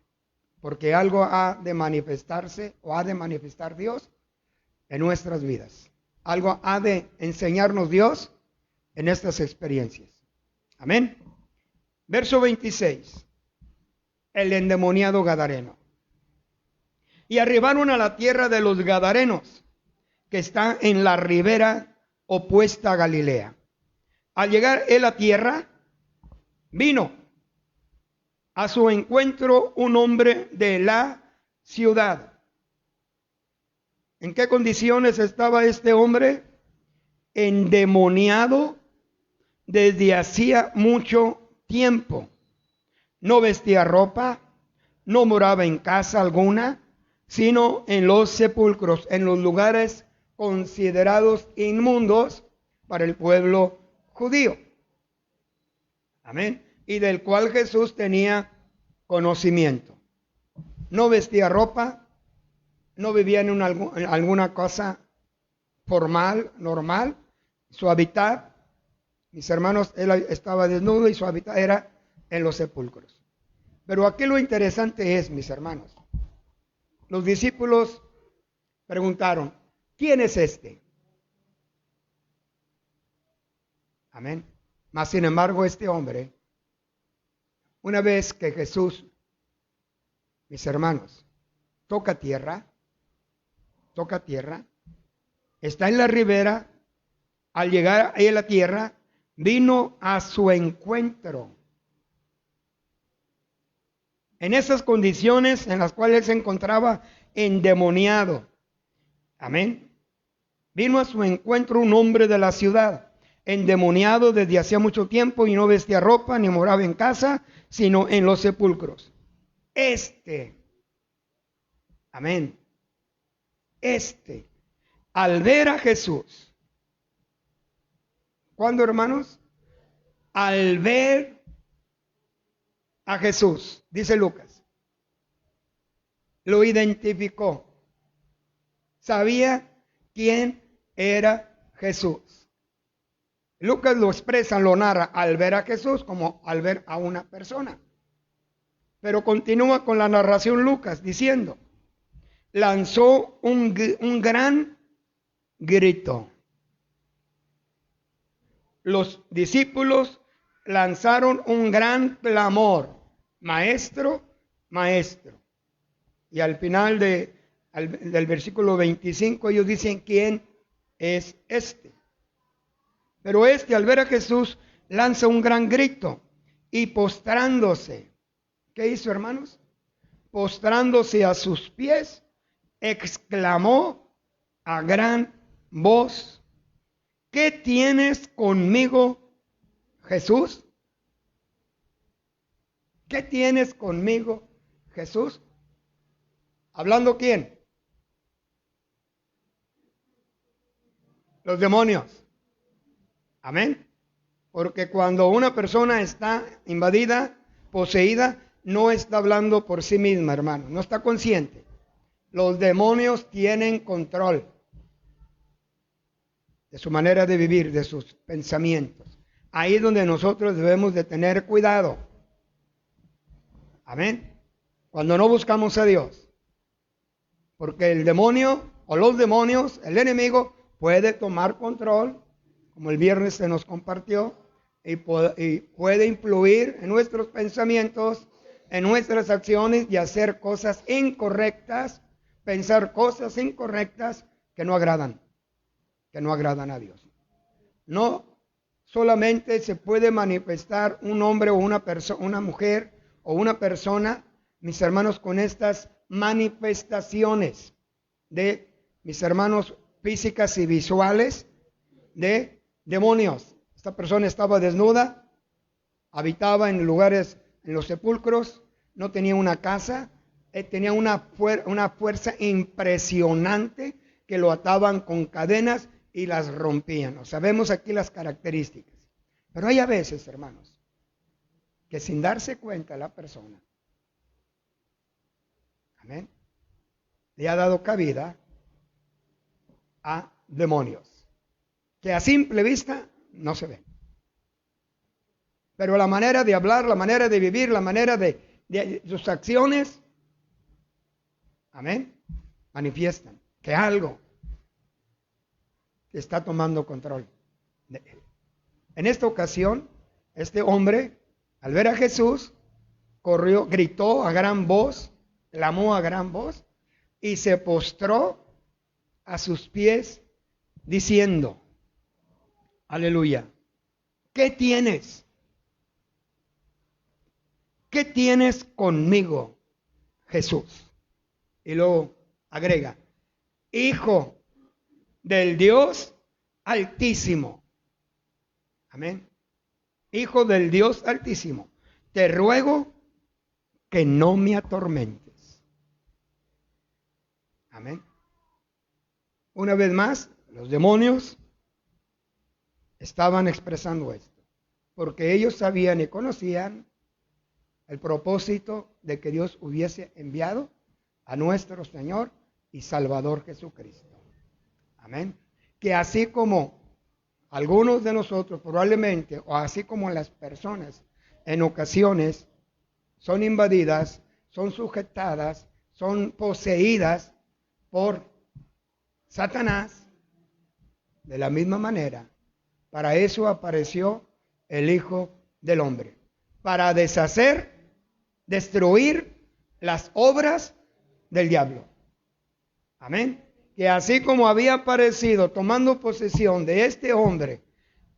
Porque algo ha de manifestarse o ha de manifestar Dios en nuestras vidas. Algo ha de enseñarnos Dios en estas experiencias. Amén. Verso 26. El endemoniado gadareno. Y arribaron a la tierra de los Gadarenos, que está en la ribera opuesta a Galilea. Al llegar él a tierra, vino a su encuentro un hombre de la ciudad. ¿En qué condiciones estaba este hombre? Endemoniado desde hacía mucho tiempo. No vestía ropa, no moraba en casa alguna, sino en los sepulcros, en los lugares considerados inmundos para el pueblo judío. Amén. Y del cual Jesús tenía conocimiento. No vestía ropa, no vivía en alguna cosa formal, normal. Su hábitat, mis hermanos, él estaba desnudo y su hábitat era en los sepulcros. Pero aquí lo interesante es, mis hermanos, los discípulos preguntaron, ¿quién es este? Amén. Mas sin embargo, este hombre, una vez que Jesús, mis hermanos, toca tierra, está en la ribera, al llegar ahí a la tierra, vino a su encuentro. En esas condiciones en las cuales él se encontraba endemoniado. Amén. Vino a su encuentro un hombre de la ciudad, endemoniado desde hacía mucho tiempo y no vestía ropa ni moraba en casa, sino en los sepulcros. Amén. Al ver a Jesús, ¿cuándo, hermanos? Al ver a Jesús, dice Lucas, lo identificó. Sabía quién era Jesús. Lucas lo expresa, lo narra al ver a Jesús como al ver a una persona. Pero continúa con la narración Lucas diciendo, lanzó un gran grito. Los discípulos lanzaron un gran clamor, maestro, maestro. Y al final del versículo 25 ellos dicen, ¿quién es este? Pero al ver a Jesús, lanza un gran grito y postrándose. ¿Qué hizo, hermanos? Postrándose a sus pies, exclamó a gran voz, ¿qué tienes conmigo, Jesús? ¿Qué tienes conmigo, Jesús? ¿Hablando quién? Los demonios. Amén. Porque cuando una persona está invadida, poseída, no está hablando por sí misma, hermano. No está consciente. Los demonios tienen control de su manera de vivir, de sus pensamientos. Ahí es donde nosotros debemos de tener cuidado. Amén. Cuando no buscamos a Dios. Porque el demonio o los demonios, el enemigo, puede tomar control, como el viernes se nos compartió, y puede influir en nuestros pensamientos, en nuestras acciones y hacer cosas incorrectas, pensar cosas incorrectas que no agradan a Dios. No solamente se puede manifestar un hombre o una mujer o una persona, mis hermanos, con estas manifestaciones de, mis hermanos, físicas y visuales de demonios. Esta persona estaba desnuda, habitaba en lugares, en los sepulcros, no tenía una casa, tenía una fuerza impresionante que lo ataban con cadenas y las rompían. O sea, vemos aquí las características. Pero hay a veces, hermanos, que sin darse cuenta la persona, amén, le ha dado cabida a demonios que a simple vista no se ven. Pero la manera de hablar, la manera de vivir, la manera de sus acciones, amén, manifiestan que algo está tomando control de él. En esta ocasión, este hombre, al ver a Jesús, corrió, gritó a gran voz, clamó a gran voz y se postró a sus pies diciendo, aleluya, ¿qué tienes? ¿Qué tienes conmigo, Jesús? Y luego agrega, Hijo del Dios Altísimo. Amén. Hijo del Dios Altísimo, te ruego que no me atormentes. Amén. Una vez más, los demonios estaban expresando esto, porque ellos sabían y conocían el propósito de que Dios hubiese enviado a nuestro Señor y Salvador Jesucristo. Amén. Que así como algunos de nosotros probablemente, o así como las personas en ocasiones son invadidas, son sujetadas, son poseídas por Satanás, de la misma manera, para eso apareció el Hijo del Hombre, para deshacer, destruir las obras del diablo. Amén. Que así como había aparecido tomando posesión de este hombre,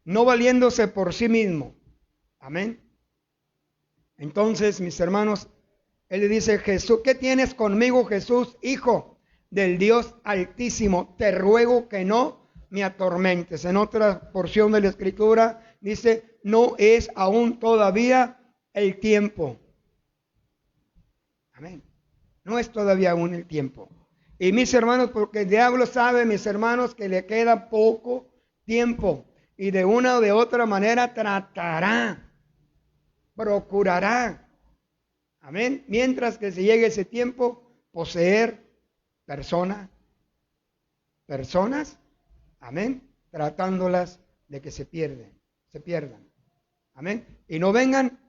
no valiéndose por sí mismo. Amén. Entonces, mis hermanos, él le dice, Jesús, ¿qué tienes conmigo, Jesús, Hijo del Dios Altísimo? Te ruego que no me atormentes. En otra porción de la Escritura dice, no es aún todavía el tiempo. Amén. No es todavía aún el tiempo. Y mis hermanos, porque el diablo sabe, mis hermanos, que le queda poco tiempo. Y de una o de otra manera tratará, procurará. Amén. Mientras que se llegue ese tiempo, poseer personas. Amén. Tratándolas de que se pierdan. Amén. Y no vengan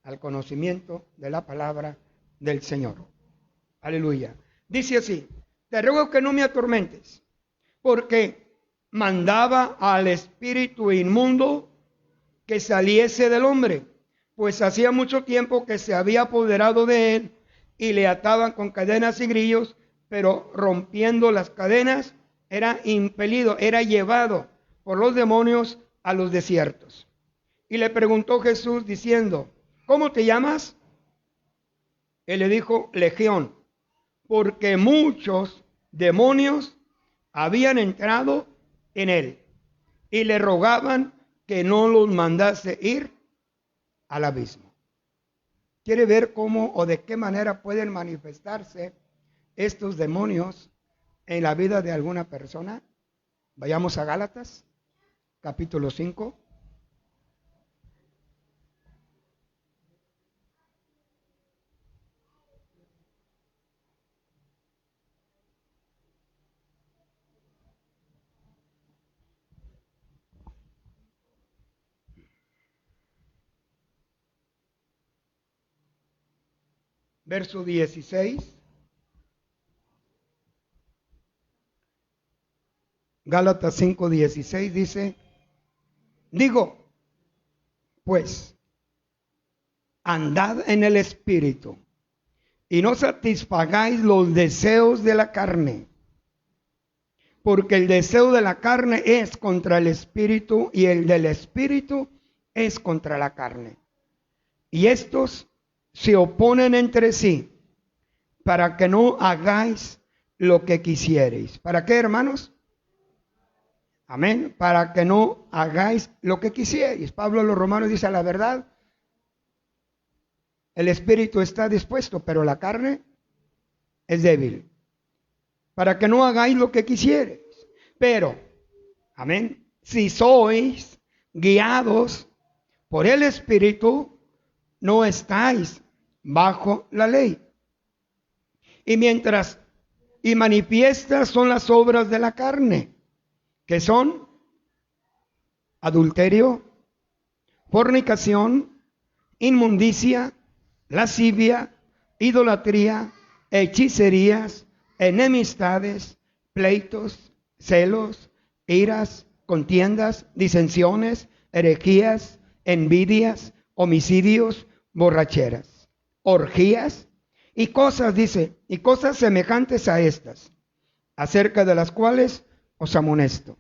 al conocimiento de la palabra del Señor. Aleluya. Dice así, te ruego que no me atormentes, porque mandaba al espíritu inmundo que saliese del hombre, pues hacía mucho tiempo que se había apoderado de él y le ataban con cadenas y grillos, pero rompiendo las cadenas era impelido, era llevado por los demonios a los desiertos. Y le preguntó Jesús diciendo, ¿cómo te llamas? Él le dijo, Legión, porque muchos demonios habían entrado en él y le rogaban que no los mandase ir al abismo. ¿Quiere ver cómo o de qué manera pueden manifestarse estos demonios en la vida de alguna persona? Vayamos a Gálatas, capítulo 5. Verso 16. Gálatas 5:16 dice, digo, pues, andad en el Espíritu y no satisfagáis los deseos de la carne, porque el deseo de la carne es contra el Espíritu y el del Espíritu es contra la carne. Y estos se oponen entre sí para que no hagáis lo que quisierais. ¿Para qué, hermanos? Amén. Para que no hagáis lo que quisierais. Pablo a los romanos dice, la verdad, el espíritu está dispuesto, pero la carne es débil. Para que no hagáis lo que quisierais. Pero, amén, si sois guiados por el espíritu, no estáis bajo la ley. Y manifiestas son las obras de la carne, que son adulterio, fornicación, inmundicia, lascivia, idolatría, hechicerías, enemistades, pleitos, celos, iras, contiendas, disensiones, herejías, envidias, homicidios, borracheras, orgías y cosas, dice, y cosas semejantes a estas, acerca de las cuales os amonesto.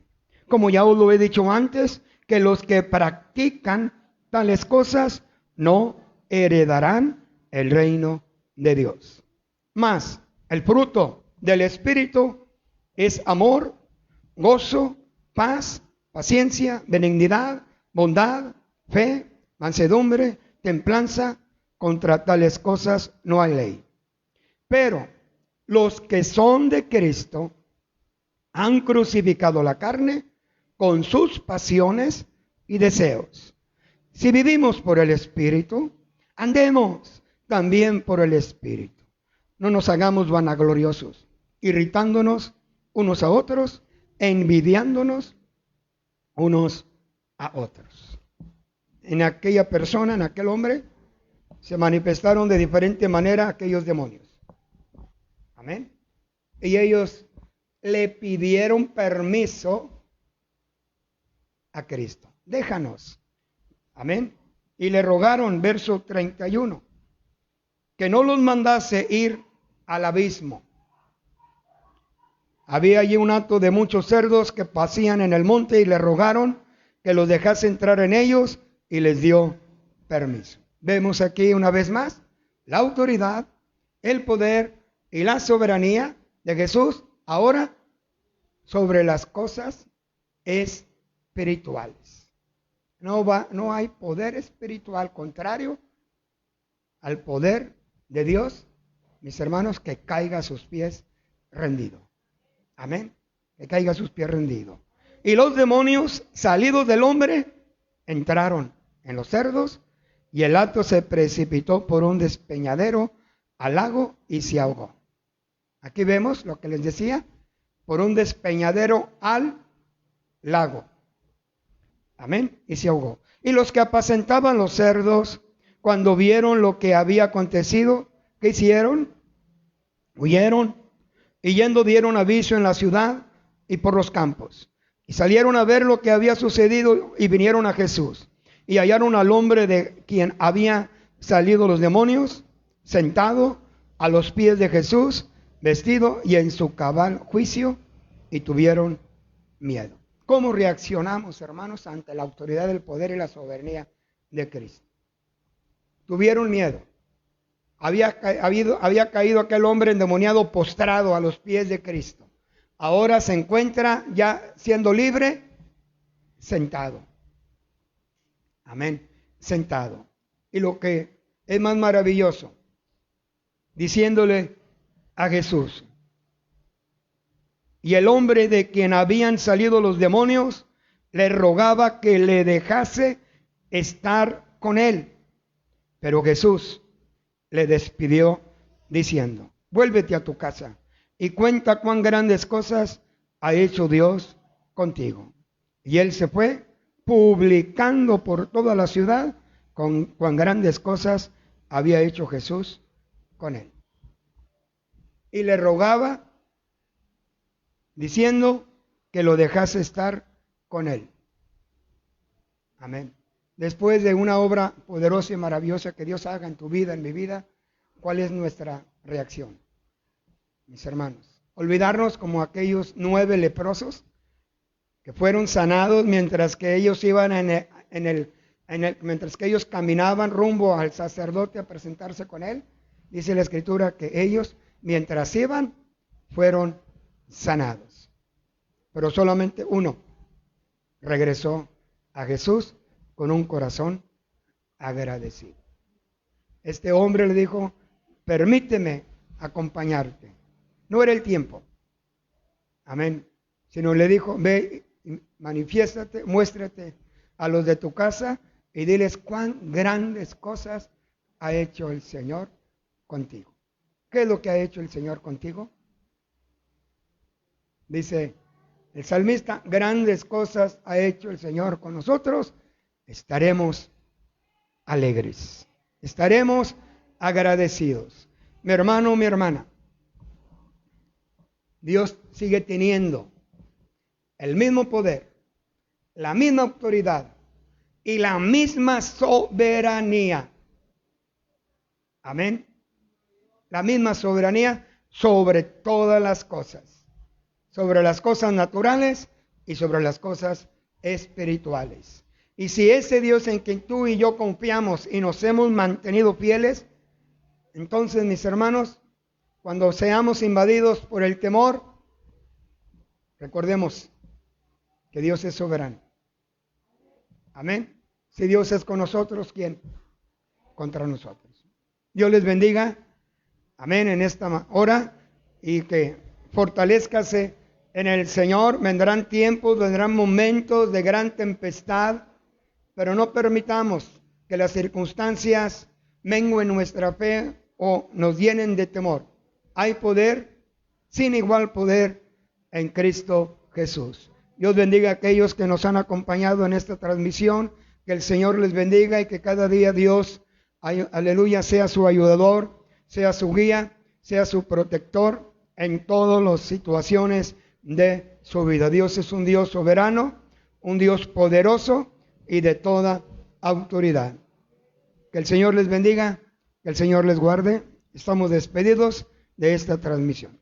Como ya os lo he dicho antes, que los que practican tales cosas no heredarán el reino de Dios. Mas el fruto del Espíritu es amor, gozo, paz, paciencia, benignidad, bondad, fe, mansedumbre, templanza. Contra tales cosas no hay ley. Pero los que son de Cristo han crucificado la carne con sus pasiones y deseos. Si vivimos por el Espíritu, andemos también por el Espíritu. No nos hagamos vanagloriosos, irritándonos unos a otros, envidiándonos unos a otros. En aquella persona, en aquel hombre, se manifestaron de diferente manera aquellos demonios. Amén. Y ellos le pidieron permiso a Cristo. Déjanos. Amén. Y le rogaron, verso 31, que no los mandase ir al abismo. Había allí un hato de muchos cerdos que pasían en el monte y le rogaron que los dejase entrar en ellos y les dio permiso. Vemos aquí una vez más la autoridad, el poder y la soberanía de Jesús ahora sobre las cosas espirituales. No hay poder espiritual contrario al poder de Dios, mis hermanos, que caiga a sus pies rendido. Amén. Que caiga a sus pies rendido. Y los demonios salidos del hombre entraron en los cerdos y el hato se precipitó por un despeñadero al lago y se ahogó. Aquí vemos lo que les decía, por un despeñadero al lago. Amén. Y se ahogó. Y los que apacentaban los cerdos, cuando vieron lo que había acontecido, ¿qué hicieron? Huyeron, y yendo dieron aviso en la ciudad y por los campos. Y salieron a ver lo que había sucedido y vinieron a Jesús. Y hallaron al hombre de quien había salido los demonios, sentado a los pies de Jesús, vestido y en su cabal juicio, y tuvieron miedo. ¿Cómo reaccionamos, hermanos, ante la autoridad del poder y la soberanía de Cristo? Tuvieron miedo. Había caído aquel hombre endemoniado postrado a los pies de Cristo. Ahora se encuentra ya siendo libre, sentado. Amén, sentado. Y lo que es más maravilloso, diciéndole a Jesús, y el hombre de quien habían salido los demonios le rogaba que le dejase estar con él. Pero Jesús le despidió diciendo, vuélvete a tu casa y cuenta cuán grandes cosas ha hecho Dios contigo. Y él se fue publicando por toda la ciudad con cuán grandes cosas había hecho Jesús con él. Y le rogaba diciendo que lo dejase estar con él. Amén. Después de una obra poderosa y maravillosa que Dios haga en tu vida, en mi vida, ¿cuál es nuestra reacción? Mis hermanos, olvidarnos como aquellos 9 leprosos que fueron sanados mientras que ellos iban mientras que ellos caminaban rumbo al sacerdote a presentarse con él. Dice la Escritura que ellos, mientras iban, fueron sanados. Pero solamente uno regresó a Jesús con un corazón agradecido. Este hombre le dijo, permíteme acompañarte. No era el tiempo. Amén. Sino le dijo, ve, manifiéstate, muéstrate a los de tu casa y diles cuán grandes cosas ha hecho el Señor contigo. ¿Qué es lo que ha hecho el Señor contigo? Dice el salmista, grandes cosas ha hecho el Señor con nosotros, estaremos alegres, estaremos agradecidos. Mi hermano, mi hermana, Dios sigue teniendo el mismo poder, la misma autoridad y la misma soberanía. Amén. La misma soberanía sobre todas las cosas. Sobre las cosas naturales y sobre las cosas espirituales. Y si ese Dios en quien tú y yo confiamos y nos hemos mantenido fieles, entonces, mis hermanos, cuando seamos invadidos por el temor, recordemos que Dios es soberano. Amén. Si Dios es con nosotros, ¿quién? Contra nosotros. Dios les bendiga. Amén. En esta hora. Y que fortalezcase en el Señor. Vendrán tiempos, vendrán momentos de gran tempestad. Pero no permitamos que las circunstancias menguen nuestra fe o nos llenen de temor. Hay poder, sin igual poder, en Cristo Jesús. Dios bendiga a aquellos que nos han acompañado en esta transmisión. Que el Señor les bendiga y que cada día Dios, aleluya, sea su ayudador, sea su guía, sea su protector en todas las situaciones de su vida. Dios es un Dios soberano, un Dios poderoso y de toda autoridad. Que el Señor les bendiga, que el Señor les guarde. Estamos despedidos de esta transmisión.